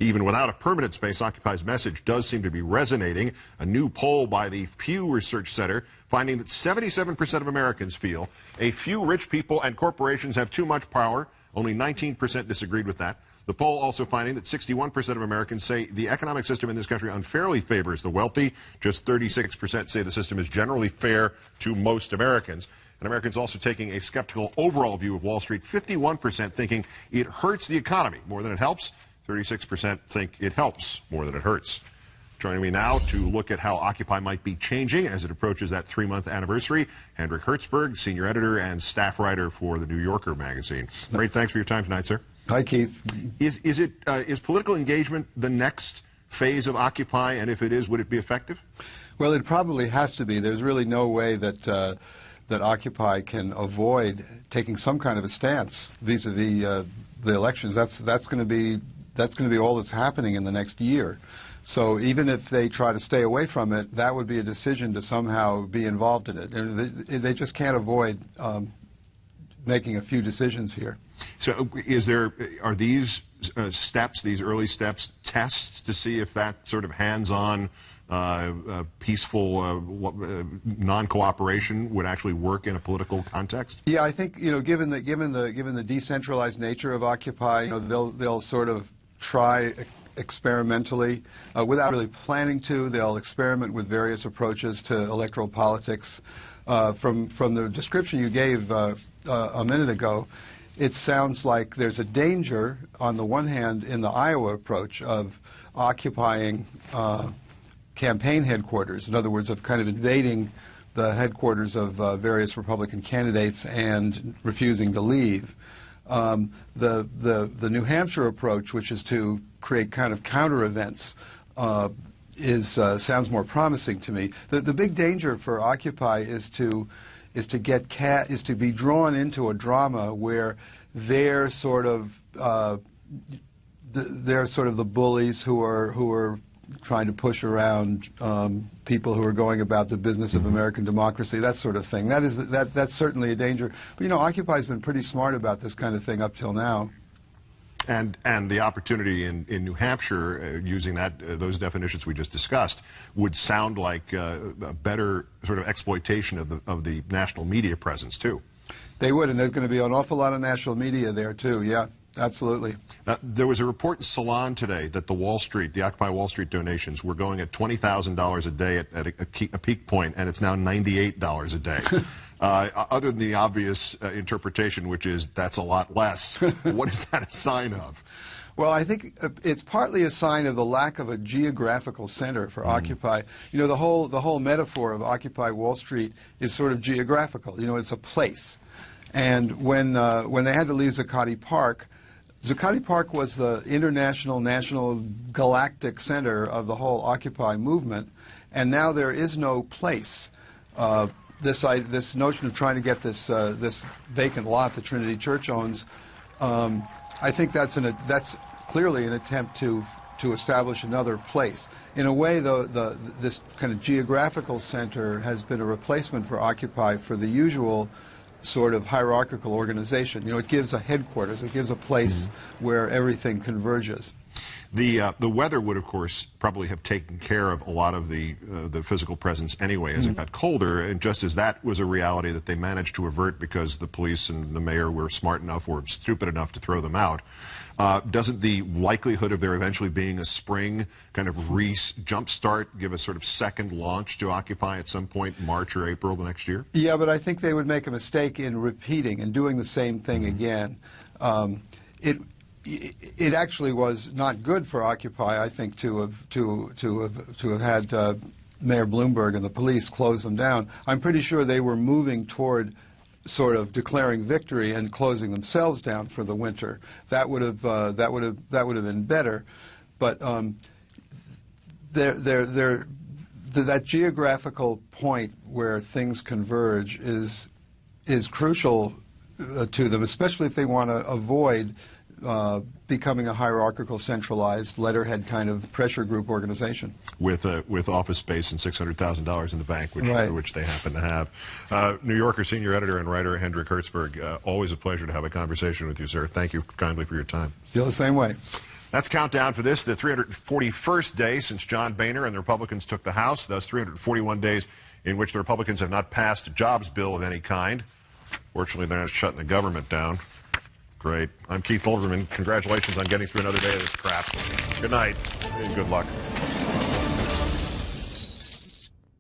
Even without a permanent space, Occupy's message does seem to be resonating. A new poll by the Pew Research Center finding that 77% of Americans feel a few rich people and corporations have too much power. Only 19% disagreed with that. The poll also finding that 61% of Americans say the economic system in this country unfairly favors the wealthy. Just 36% say the system is generally fair to most Americans. And Americans also taking a skeptical overall view of Wall Street. 51% thinking it hurts the economy more than it helps. 36% think it helps more than it hurts. Joining me now to look at how Occupy might be changing as it approaches that 3-month anniversary, Hendrik Hertzberg, senior editor and staff writer for the New Yorker magazine. Great, thanks for your time tonight, sir. Hi, Keith. Is political engagement the next phase of Occupy, and if it is, would it be effective? Well, it probably has to be. There's really no way that that Occupy can avoid taking some kind of a stance vis-a-vis the elections. That's going to be all that's happening in the next year. So even if they try to stay away from it, that would be a decision to somehow be involved in it. They just can't avoid making a few decisions here. So are these steps, these early steps, tests to see if that sort of hands-on, peaceful non-cooperation would actually work in a political context? Yeah, I think, given the decentralized nature of Occupy, they'll sort of try experimentally, without really planning to. They'll experiment with various approaches to electoral politics. From the description you gave a minute ago, it sounds like there's a danger, on the one hand, in the Iowa approach of occupying campaign headquarters. In other words, of kind of invading the headquarters of various Republican candidates and refusing to leave. The New Hampshire approach, which is to create kind of counter events, sounds more promising to me. The big danger for Occupy is to be drawn into a drama where they're sort of the bullies who are trying to push around people who are going about the business of American democracy, that sort of thing. That's certainly a danger. But Occupy's been pretty smart about this kind of thing up till now. And the opportunity in New Hampshire, using those definitions we just discussed, would sound like a better sort of exploitation of the national media presence too. They would, and there's going to be an awful lot of national media there too. Yeah, absolutely. There was a report in Salon today that the Occupy Wall Street donations were going at $20,000 a day at a peak point, and it's now $98 a day. Other than the obvious interpretation, which is that's a lot less, what is that a sign of? Well, I think it's partly a sign of the lack of a geographical center for Occupy. The whole metaphor of Occupy Wall Street is sort of geographical. It's a place. And when they had to leave Zuccotti Park was the international, national, galactic center of the whole Occupy movement, and now there is no place. This notion of trying to get this vacant lot that Trinity Church owns, I think that's clearly an attempt to establish another place. In a way, though, this kind of geographical center has been a replacement for Occupy for the usual sort of hierarchical organization. It gives a headquarters, it gives a place where everything converges. The weather would, of course, probably have taken care of a lot of the physical presence anyway as it got colder, and just as that was a reality that they managed to avert because the police and the mayor were smart enough or stupid enough to throw them out, doesn't the likelihood of there eventually being a spring kind of jump start give a sort of second launch to Occupy at some point, March or April the next year? Yeah, but I think they would make a mistake in repeating and doing the same thing again. It actually was not good for Occupy, I think, to have had Mayor Bloomberg and the police close them down. I'm pretty sure they were moving toward sort of declaring victory and closing themselves down for the winter. That would have been better, but that geographical point where things converge is crucial to them, especially if they want to avoid becoming a hierarchical, centralized, letterhead kind of pressure group organization. With office space and $600,000 in the bank, which they happen to have. New Yorker senior editor and writer Hendrik Hertzberg, always a pleasure to have a conversation with you, sir. Thank you kindly for your time. Feel the same way. That's countdown for this, the 341st day since John Boehner and the Republicans took the House, thus 341 days in which the Republicans have not passed a jobs bill of any kind. Fortunately, they're not shutting the government down. Great. I'm Keith Olbermann. Congratulations on getting through another day of this crap. Good night and good luck.